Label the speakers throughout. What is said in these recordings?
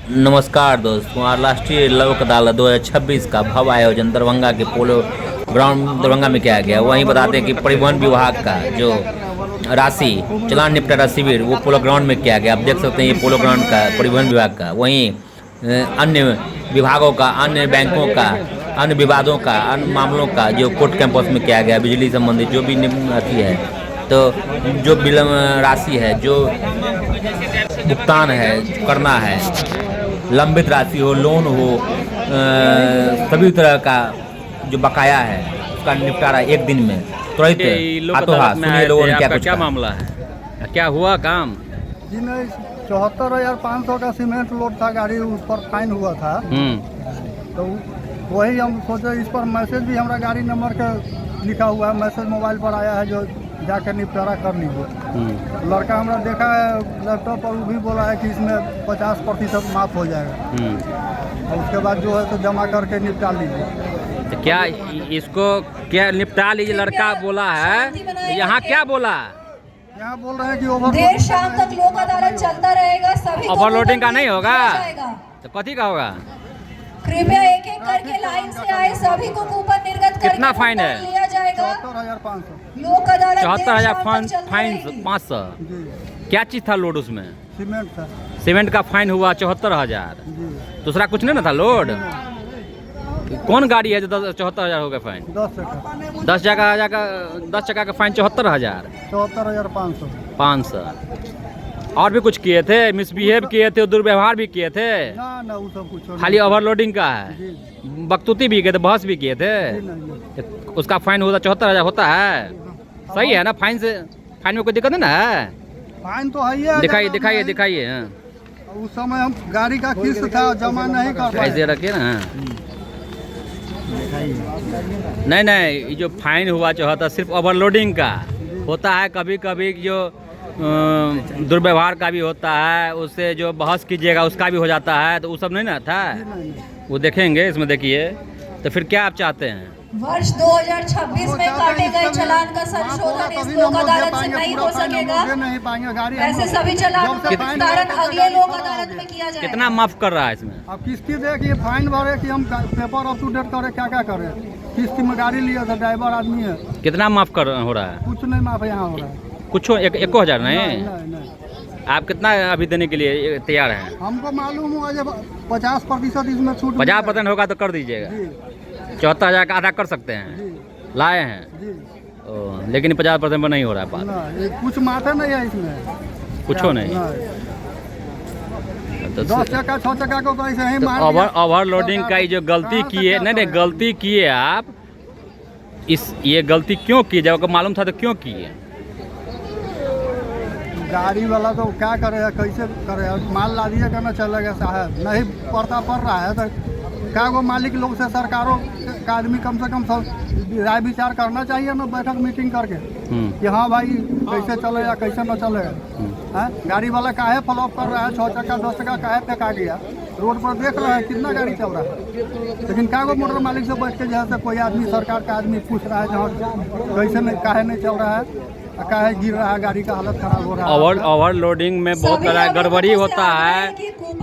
Speaker 1: नमस्कार दोस्तों, आज राष्ट्रीय लोक अदालत 2026 का भव्य आयोजन दरभंगा के पोलो ग्राउंड दरभंगा में किया गया। वहीं बताते हैं कि परिवहन विभाग का जो राशि चालान निपटारा शिविर वो पोलो ग्राउंड में किया गया। आप देख सकते हैं ये पोलो ग्राउंड का परिवहन विभाग का। वहीं अन्य विभागों का, अन्य बैंकों का, अन्य विवादों का, अन्य मामलों का जो कोर्ट कैंपस में किया गया, बिजली संबंधित जो भी अथी है, तो जो विलम्ब राशि है, जो भुगतान है करना है, लंबित राशि हो, लोन हो, सभी तरह का जो बकाया है उसका निपटारा एक दिन में तुरंत हाथों हाथ। सुनिए लोगों ने क्या
Speaker 2: मामला है, क्या हुआ काम?
Speaker 3: जी नहीं, 74,500 का सीमेंट लोड था गाड़ी, उस पर फाइन हुआ था। तो वही हम सोचे, इस पर मैसेज भी हमारा गाड़ी नंबर का लिखा हुआ है, मैसेज मोबाइल पर आया है, जो जाकर निपटारा कर लीजिए। लड़का हमारा देखा है लैपटॉप पर, वो भी बोला है कि इसमें 50% माफ़ हो जाएगा, और उसके बाद जो है तो जमा करके निपटा लीजिए।
Speaker 2: तो क्या इसको क्या निपटा लीजिए लड़का बोला है? यहाँ क्या बोला?
Speaker 3: यहाँ बोल रहे हैं कि
Speaker 4: देर शाम तक लोक अदालत चलता रहेगा, सभी
Speaker 2: ओवरलोडिंग का नहीं होगा तो कथी का होगा?
Speaker 4: कृपया एक एक करके लाइन से आए, सभी को कूपन निर्गत करके
Speaker 2: कितना फाइन है?
Speaker 4: लिया जाएगा।
Speaker 3: 74,500
Speaker 4: लोक अदालत
Speaker 2: 74,000 फाइन 500। क्या चीज था लोड उसमें?
Speaker 3: सीमेंट था।
Speaker 2: सीमेंट का फाइन हुआ 74,000।
Speaker 3: जी,
Speaker 2: दूसरा कुछ नहीं ना था लोड? कौन गाड़ी है जो 74,000 हो गया फाइन?
Speaker 3: 10 चक्का
Speaker 2: 10 चक्का का फाइन 74,000।
Speaker 3: 74,500।
Speaker 2: 500। और भी कुछ किए थे, मिसबिहेव किए थे, दुर्व्यवहार भी किए थे?
Speaker 3: ना वो सब कुछ
Speaker 2: खाली ओवरलोडिंग का है, बकतूती भी किए थे, बहस भी किए थे।
Speaker 3: नहीं।
Speaker 2: उसका फाइन होता 74,000 होता है, सही है ना? फाइन में कोई दिक्कत नहीं ना है?
Speaker 3: फाइन तो है ही है।
Speaker 2: दिखाइए। हाँ।
Speaker 3: उस समय हम गाड़ी का किस्त था, जमा नहीं कर पाए।
Speaker 2: ऐसे रखिए ना। नहीं, ये जो फाइन हुआ 74 सिर्फ ओवरलोडिंग का होता है। कभी कभी जो दुर्व्यवहार का भी होता है, उससे जो बहस कीजिएगा उसका भी हो जाता है, तो वो सब नहीं ना था। वो देखेंगे इसमें, देखिए। तो फिर क्या आप चाहते हैं?
Speaker 4: वर्ष 2026 में काटे गए चालान का संशोधन इस लोक अदालत से नहीं हो सकेगा। ऐसे सभी चालान का निस्तारण अगले लोक अदालत में किया जाएगा।
Speaker 2: कितना माफ कर रहा है इसमें?
Speaker 3: अब किस्ती दे कि फाइन भरे कि हम पेपर अप टू डेट करे, क्या करें? किस्ती में गाड़ी लिया था, ड्राइवर आदमी है।
Speaker 2: कितना माफ कर हो रहा है?
Speaker 3: कुछ नहीं माफ यहाँ हो रहा है।
Speaker 2: कुछ 1,000 नहीं?
Speaker 3: नहीं।
Speaker 2: आप कितना अभी देने के लिए तैयार हैं?
Speaker 3: हमको मालूम हुआ जब 50% इसमें छूट
Speaker 2: 50% होगा तो कर दीजिएगा। 74,000 का आधा कर सकते हैं, लाए हैं
Speaker 3: जी।
Speaker 2: लेकिन 50% पर नहीं हो रहा है बात।
Speaker 3: कुछ माथा नहीं है इसमें,
Speaker 2: कुछ नहीं। तो
Speaker 3: 10 चक्का 6 चक्का को तो ऐसे ही मार दिया।
Speaker 2: ओवरलोडिंग का ये जो गलती किए, नहीं गलती किए आप, ये गलती क्यों की? जब आपको मालूम था तो क्यों किए?
Speaker 3: गाड़ी वाला तो क्या करे, कैसे करे? माल ला दिया करना चलेगा साहब, नहीं पड़ता पड़ रहा है तो क्या वो मालिक लोग से, सरकारों का आदमी कम से कम सब राय विचार करना चाहिए ना, बैठक मीटिंग करके कि हाँ भाई कैसे चलेगा कैसे न चलेगा। गाड़ी वाला काहे फ्लॉप कर रहा है? 6 चक्का 10 चक्का काहे फेंका गया? रोड पर देख रहे हैं कितना गाड़ी चल रहा है, लेकिन क्या वो मोटर मालिक से बैठ के जैसे कोई आदमी, सरकार का आदमी पूछ रहा है जहाँ कैसे नहीं, काहे नहीं चल रहा है, काहे गिर रहा है, गाड़ी का हालत खराब हो रहा है।
Speaker 2: ओवरलोडिंग में बहुत बड़ा गड़बड़ी होता है।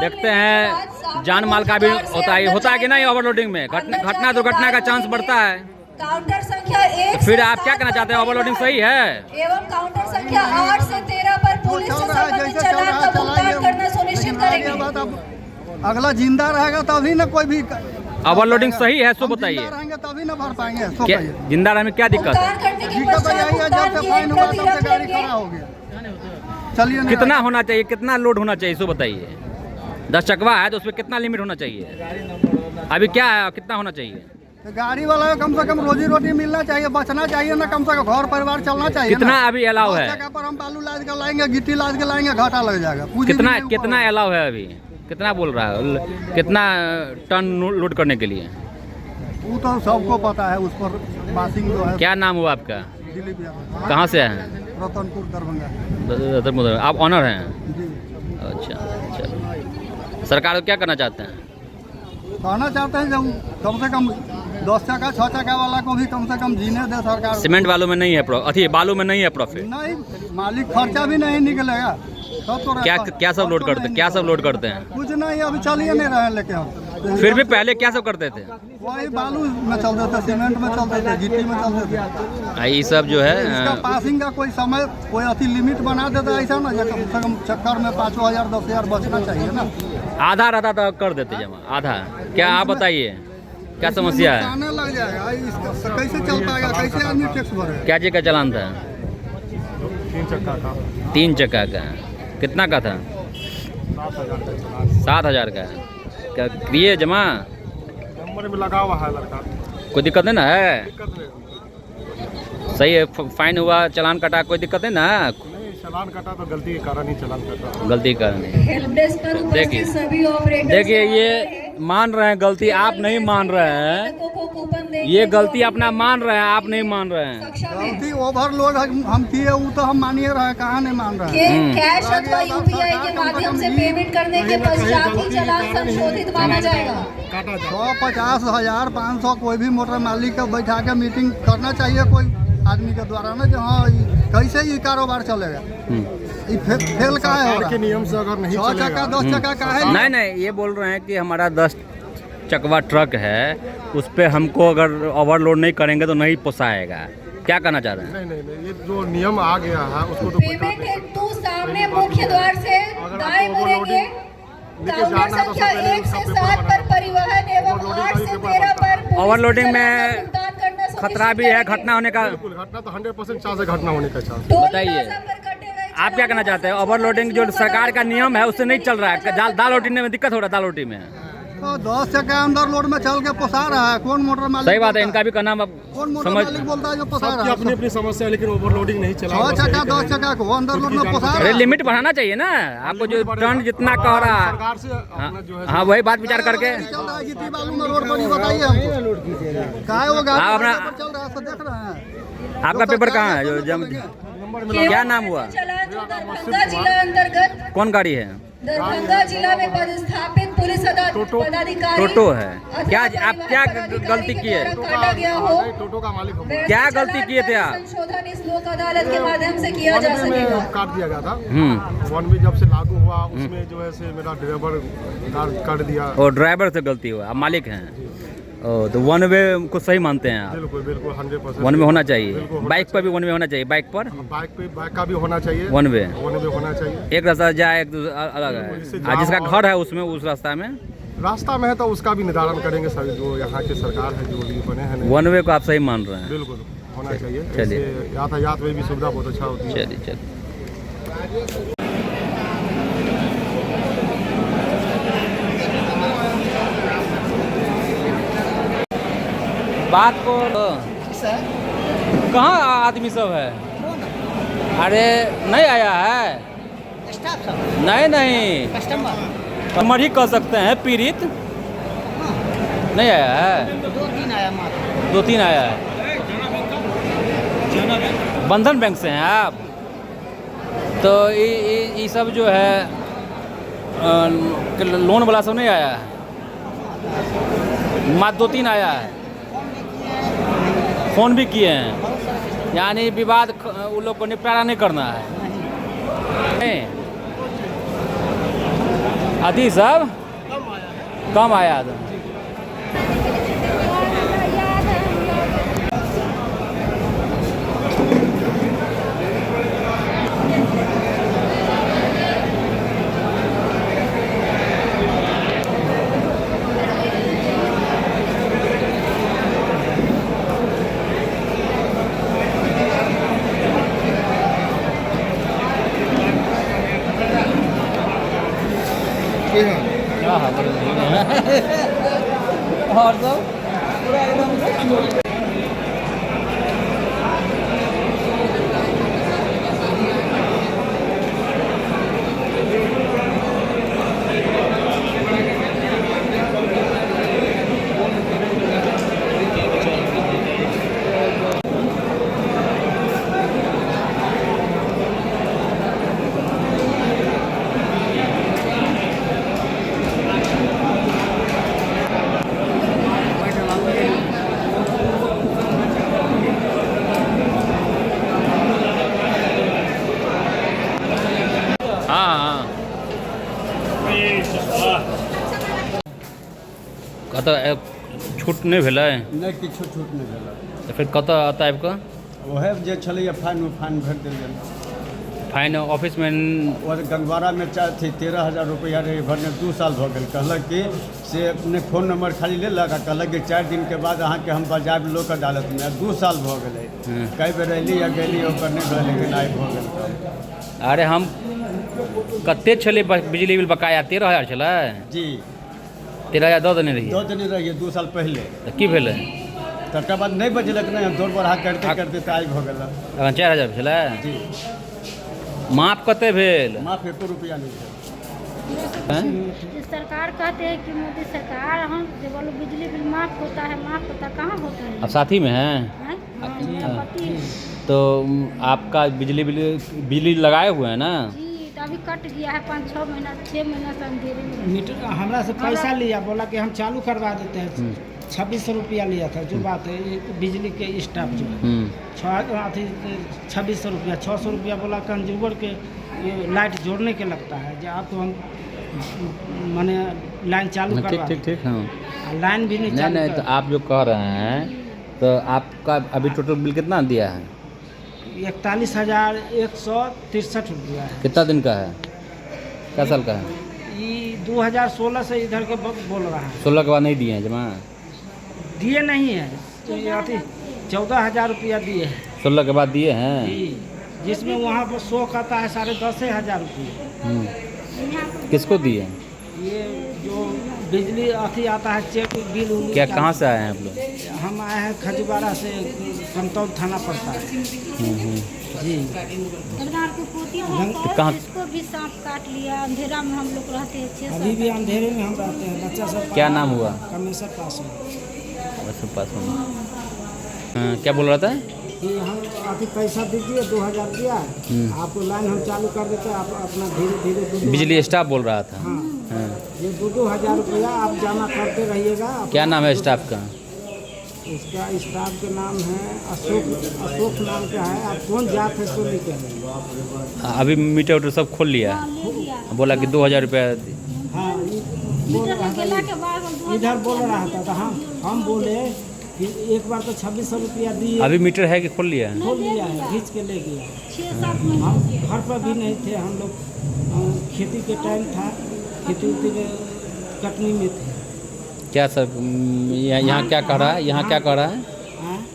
Speaker 2: देखते हैं जान माल का भी होता है कि नहीं? ओवरलोडिंग में घटना दुर्घटना का चांस बढ़ता है।
Speaker 4: काउंटर संख्या 1
Speaker 2: तो फिर आप क्या कहना चाहते हैं? ओवरलोडिंग सही है?
Speaker 4: एवं काउंटर संख्या 8 से 13 पर पुलिस से संबंधित चालान का भुगतान करना सुनिश्चित करेंगे।
Speaker 3: अगला जिंदा रहेगा तभी ना कोई भी।
Speaker 2: ओवरलोडिंग सही है, सो बताइए।
Speaker 3: रहेंगे तभी ना भर पाएंगे।
Speaker 2: जिंदा रहने में क्या दिक्कत है?
Speaker 3: चलिए,
Speaker 2: कितना होना चाहिए, कितना लोड होना चाहिए, सो बताइए। 10 चकवा है तो उसमें कितना लिमिट होना चाहिए? अभी क्या है, कितना होना चाहिए?
Speaker 3: गाड़ी वाला कम से कम रोजी रोटी मिलना चाहिए, बचना चाहिए ना, कम से कम घर परिवार चलना चाहिए।
Speaker 2: कितना अभी अलाउ है?
Speaker 3: पर हम बालू लाद के लाएंगे, गिट्टी लाद के लाएंगे, घाटा लग जाएगा।
Speaker 2: कितना अलाउ है अभी? कितना बोल रहा है? कितना टन लोड करने के लिए?
Speaker 3: वो तो सबको पता है, उस पर बासिंग जो है।
Speaker 2: क्या नाम हुआ आपका?
Speaker 3: दिलीप यादव।
Speaker 2: कहाँ से हैं?
Speaker 3: रतनपुर दरभंगा।
Speaker 2: आप ऑनर हैं?
Speaker 3: जी।
Speaker 2: अच्छा। सरकार को क्या करना चाहते हैं?
Speaker 3: कहना चाहते हैं जब कम से कम 10 चक्का 6 चक्का वाला को भी कम से कम जीने दे सरकार।
Speaker 2: सीमेंट वालों में नहीं है बालू में नहीं है प्रॉफिट?
Speaker 3: नहीं, मालिक खर्चा भी नहीं निकलेगा। सब तो
Speaker 2: क्या
Speaker 3: रहता है।
Speaker 2: क्या सब लोड
Speaker 3: तो
Speaker 2: करते
Speaker 3: नहीं
Speaker 2: क्या सब
Speaker 3: निकलता।
Speaker 2: लोड करते हैं?
Speaker 3: कुछ नहीं, अभी चलिए नहीं रहे लेके हम।
Speaker 2: फिर भी पहले क्या सब करते थे?
Speaker 3: वही बालू में चलते थे, सीमेंट में चलते थे, गिट्टी में चलते थे।
Speaker 2: ये सब जो है
Speaker 3: इसका पासिंग का कोई समय, कोई अति लिमिट बना देता ऐसा ना, जो कम से कम चक्कर में 5,000 10,000 बचना चाहिए ना।
Speaker 2: आधा रहता तो कर देते जमा, आधा। क्या आप बताइए क्या समस्या है?
Speaker 3: नुकसान लग जाएगा, इसका कैसे चल पाएगा, कैसे आदमी टैक्स भरेगा?
Speaker 2: क्या चीज़ का चालान था?
Speaker 3: 3 चक्का का।
Speaker 2: 3 चक्का का कितना का था? 7,000 का। क्या किए जमा?
Speaker 3: नंबर में लगा हुआ है लड़का,
Speaker 2: कोई दिक्कत नहीं ना है?
Speaker 3: दिक्कत नहीं।
Speaker 2: सही है, फाइन हुआ, चालान कटा, कोई दिक्कत नहीं ना?
Speaker 3: चालान कटा तो गलती के कारण ही चालान कटा।
Speaker 2: गलती करनी।
Speaker 4: हेल्प डेस्क पर
Speaker 2: देखिए
Speaker 4: उपस्थित सभी ऑपरेटर
Speaker 2: देखिए, ये मान रहे हैं गलती, आप नहीं मान रहे हैं। ये गलती अपना मान रहे हैं, आप नहीं मान रहे हैं।
Speaker 3: गलती ओवरलोड हम किए, वो तो हम मानिए रहे, कहाँ नहीं मान रहे हैं।
Speaker 4: कैश अथवा यूपीआई के माध्यम से पेमेंट करने के पश्चात ही चालान संशोधित माना जाएगा।
Speaker 3: 150,000 500 कोई भी मोटर मालिक का बैठा के मीटिंग करना चाहिए कोई आदमी के द्वारा ना, जो हाँ कैसे ये कारोबार चलेगा। ये फेल का है,
Speaker 5: के नियम से अगर नहीं
Speaker 3: 6 चक्का 10 चक्का का है।
Speaker 2: नहीं नहीं, ये बोल रहे हैं कि हमारा 10 चकवा ट्रक है, उस पे हमको अगर ओवरलोड नहीं करेंगे तो नहीं पोसाएगा। क्या कहना चाह रहे हैं?
Speaker 5: नहीं, ये जो नियम आ गया है उसको तो कोई
Speaker 4: पेमेंट हेतु सामने मुख्य द्वार से दाएं मुड़ेंगे। काउंटर संख्या 1 से 7 पर परिवहन एवं 8 से 13 पर पुलिस
Speaker 2: ओवरलोडिंग में
Speaker 4: चालान का भुगतान करना सुनिश्चित
Speaker 2: खतरा भी है,
Speaker 4: करेंगे।
Speaker 2: घटना होने का।
Speaker 5: बिल्कुल घटना तो 100% चांस है, घटना होने का चांस।
Speaker 4: टोल
Speaker 2: बताइए।
Speaker 4: प्लाजा पर कटे गए
Speaker 2: आप क्या कहना चाहते हैं? ओवरलोडिंग जो सरकार का नियम है उससे नहीं चल रहा है, दाल रोटी में दिक्कत हो रहा है, दाल रोटी में।
Speaker 3: तो 10 चक्का अंदर लोड में चल के पोसा रहा है, कौन मोटर मालिक?
Speaker 2: सही बात है,
Speaker 3: बोलता
Speaker 2: इनका भी कहना
Speaker 3: कौन मोटर
Speaker 2: समझ।
Speaker 3: मालिक बोलता है जो पोसा
Speaker 5: सबकी
Speaker 3: रहा
Speaker 5: अपनी
Speaker 3: है?
Speaker 5: अपनी समस्या है, लेकिन ओवरलोडिंग नहीं चला।
Speaker 3: 6 चक्का 10 चक्का को अंदर लोड में पोसा
Speaker 2: अरे
Speaker 3: रहा है।
Speaker 2: लिमिट बढ़ाना चाहिए ना, आपको जो टन जितना कह रहा है।
Speaker 5: सरकार से अपना जो है
Speaker 2: हाँ वही बात विचार करके।
Speaker 3: चल रहा है गिट्टी बालू में रोड पर, ये बताइए हमको। काहे वो गाड़ी
Speaker 2: आप अपना-
Speaker 3: पर चल रहा है, सब देख रहे हैं।
Speaker 2: आपका पेपर कहाँ है जो जम? क्या नाम हुआ?
Speaker 4: चालान जो दरभंगा जिला अंतर्गत
Speaker 2: कौन गाड़ी है?
Speaker 4: दरभंगा जिला में पदस्थापित पुलिस पदाधिकारी
Speaker 2: टोटो है।
Speaker 4: अथवा
Speaker 2: क्या आप क्या
Speaker 4: परिवहन
Speaker 2: गलती
Speaker 4: पदाधिकारी
Speaker 2: किए?
Speaker 4: के द्वारा काटा गया हो,
Speaker 5: टोटो का मालिक हो।
Speaker 2: क्या गलती किए थे आप?
Speaker 4: संशोधन इस लोक अदालत के माध्यम से किया जा
Speaker 5: वन वे
Speaker 4: सकेगा।
Speaker 5: में काट दिया गया था।
Speaker 2: हम्म।
Speaker 5: वन वे जब से लागू हुआ उसमें जो है से मेरा ड्राइवर कार काट दिया।
Speaker 2: और ड्राइवर से गलती हुआ, आप मालिक हैं। ओ तो वन वे को सही मानते हैं आप?
Speaker 5: बिल्कुल बिल्कुल 100%।
Speaker 2: वन वे होना चाहिए,
Speaker 5: बिल्कुल होना
Speaker 2: बाइक पर भी वन वे होना चाहिए। बाइक पर
Speaker 5: बाइक पे बाइक का भी होना चाहिए,
Speaker 2: वन वे,
Speaker 5: वन वे होना चाहिए।
Speaker 2: एक रास्ता जाए, एक अलग
Speaker 5: इससे
Speaker 2: है।
Speaker 5: जाम
Speaker 2: जिसका
Speaker 5: और-
Speaker 2: घर है उसमें, उस रास्ता में
Speaker 5: रास्ता में है तो उसका भी निर्धारण करेंगे सर, जो यहाँ के सरकार है जो भी बने हैं।
Speaker 2: वन वे को आप सही मान रहे हैं?
Speaker 5: बिल्कुल होना चाहिए।
Speaker 2: चलिए।
Speaker 5: इससे यातायात में भी सुविधा बहुत अच्छा होती है।
Speaker 2: चलिए चलिए। बात को कहाँ आदमी सब है? अरे नहीं आया है, नहीं नहीं कस्टमर ही कह सकते हैं, पीड़ित नहीं आया है। 2-3 आया है। बंधन बैंक से हैं आप? तो ये सब जो है लोन वाला सब नहीं आया है, मात्र 2-3 आया है। फ़ोन भी किए हैं, यानी विवाद उन लोग को निपटारा नहीं करना है। अति सब कम आया था। और सब पूरा एकदम कतऽ छूट नहीं भेलै?
Speaker 6: नहीं किछु छूट नहीं भेला।
Speaker 2: तो फिर कतऽ आता है आपका?
Speaker 6: वह जे छलैया फाइन भरि देल गेल।
Speaker 2: फाइन ऑफिस में?
Speaker 6: और गंगवाड़ा में 13,000 रुपया रहे भरने 2 साल भऽ गेल। कहलक कि से अपने फ़ोन नंबर खाली लेलक आ कहलक कि 4 दिन के बाद अहाँ के हम बजायब लोक अदालत में। 2 साल भऽ गेलै। कई बेर अयली या गेली ओकर नहीं भेल, लेकिन आइ भऽ गेल।
Speaker 2: अरे हम कते छलै बिजली बिल बकाया? 13,000 छलै
Speaker 6: जी।
Speaker 2: 13,000 दऽ देने रहिए?
Speaker 6: दो दिन रहिए 2 साल पहले।
Speaker 2: तऽ की भेलै?
Speaker 6: तकर बाद नहीं बजेलक, नहीं दौड़ बढ़ा करते करते तो आई भऽ गेल।
Speaker 2: अखन 4,000 छलै?
Speaker 6: जी।
Speaker 2: माफ कते भेल?
Speaker 6: माफ 1 रुपया नहीं है।
Speaker 7: सरकार कहते हैं कि मोदी सरकार हम जब बोलो बिजली बिल माफ होता है, माफ होता कहाँ होता है?
Speaker 2: अब साथी में हैं?
Speaker 7: हैं? हाँ, मेरा पति है।
Speaker 2: तो आपका बिजली लगाए हुए हैं ना?
Speaker 7: जी, तो अभी कट गया है 5-6 महीना 6 महीना से अंधेरे में।
Speaker 8: मीटर हमरा से पैसा लिया, बोला कि हम चालू करवा देते हैं। 2600 रुपया लिया था। जो बात है ये बिजली के स्टाफ जो है 2600 रुपया 600 रुपया बोला कंज्यूमर के ये लाइट जोड़ने के लगता है। जो आप तो हम माने लाइन चालू करवा
Speaker 2: ठीक हाँ।
Speaker 8: लाइन भी नहीं चालू
Speaker 2: नहीं तो आप जो कह रहे हैं तो आपका अभी टोटल बिल कितना दिया है?
Speaker 8: 41,163 रुपया है।
Speaker 2: कितना दिन का है? क्या साल का है?
Speaker 8: ये 2016 से इधर के बोल रहा है।
Speaker 2: 16 के बाद नहीं दिए हैं जमा?
Speaker 8: दिए नहीं है तो ये आती 14,000 रुपया दिए हैं।
Speaker 2: 16 के बाद दिए हैं?
Speaker 8: जिसमें वहाँ पर शो कहता है 10,500 रुपये।
Speaker 2: किसको दिए?
Speaker 8: ये जो बिजली अथी आता है चेक बिल
Speaker 2: क्या कहाँ से आए हैं आप लोग?
Speaker 8: हम आए हैं खजुबारा से, कमतौल थाना पड़ता है। जी।
Speaker 2: कहाँ?
Speaker 7: इसको भी सांप काट लिया। अंधेरा में हम लोग रहते हैं 6
Speaker 8: अभी भी अंधेरे में हम रहते हैं। बच्चा सब
Speaker 2: क्या नाम हुआ?
Speaker 8: कमेसर पासवान।
Speaker 2: हाँ, क्या बोल रहा था?
Speaker 8: कि हम अभी पैसा दीजिए 2,000 दिया, आपको लाइन हम चालू कर देते हैं। आप अपना धीरे धीरे
Speaker 2: बिजली स्टाफ बोल रहा था?
Speaker 8: हाँ।
Speaker 2: हाँ।
Speaker 8: ये 2,000 रुपया आप जमा करते रहिएगा।
Speaker 2: क्या नाम है स्टाफ का?
Speaker 8: इसका स्टाफ का नाम है अशोक नाम का है। आप कौन जात है इसको लिखे हैं।
Speaker 2: अभी मीटर उटर सब खोल लिया? बोला कि 2,000 रुपया।
Speaker 8: हाँ, बोल रहा था इधर बोल रहा था तो हम बोले कि एक बार तो 2600 रुपया दिए।
Speaker 2: अभी मीटर है कि खोल लिया है?
Speaker 8: खोल लिया है, खींच के ले गया।
Speaker 7: 6-7
Speaker 8: हम
Speaker 7: महीने
Speaker 8: घर पर भी नहीं थे हम लोग। खेती के टाइम था, खेती उती में कटनी में थे।
Speaker 2: क्या सर यहाँ क्या कह रहा है? यहाँ क्या कह रहा है?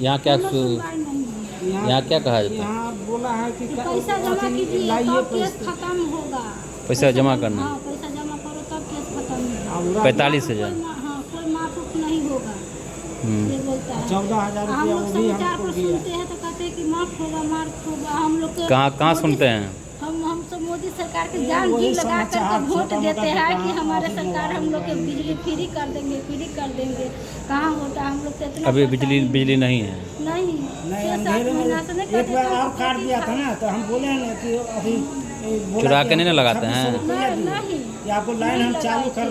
Speaker 2: यहाँ क्या यहाँ क्या कहा जाता है?
Speaker 8: यहाँ बोला है कि
Speaker 7: पैसा जमा कीजिए तब केस खत्म होगा।
Speaker 2: पैसा जमा करना?
Speaker 7: हाँ, पैसा जमा करो तब केस खत्म होगा।
Speaker 2: 45,000?
Speaker 7: हाँ, कोई माफ नहीं होगा। ये बोलता है
Speaker 8: 14,000
Speaker 7: हम
Speaker 8: रुपया
Speaker 7: लोग
Speaker 8: वो भी
Speaker 7: समाचार
Speaker 8: हमको
Speaker 7: पर
Speaker 8: दिया।
Speaker 7: सुनते हैं तो कहते हैं कि माफ होगा माफ होगा। हम लोग को
Speaker 2: कहाँ सुनते हैं?
Speaker 7: हम तो मोदी सरकार के जान जी लगा कर वोट देते हैं कि हमारे सरकार हम लोग के बिजली फ्री कर देंगे। कहाँ होता है? हम लोग तो इतना
Speaker 2: अभी बिजली नहीं है?
Speaker 7: नहीं
Speaker 8: नहीं
Speaker 7: 6-7
Speaker 8: अंधेरे में
Speaker 7: महीना से नहीं
Speaker 8: एक बार और काट दिया था ना, तो हम बोले ना कि अभी
Speaker 2: चुरा के नहीं ना लगाते हैं?
Speaker 7: नहीं
Speaker 8: कि आपको लाइन हम चालू कर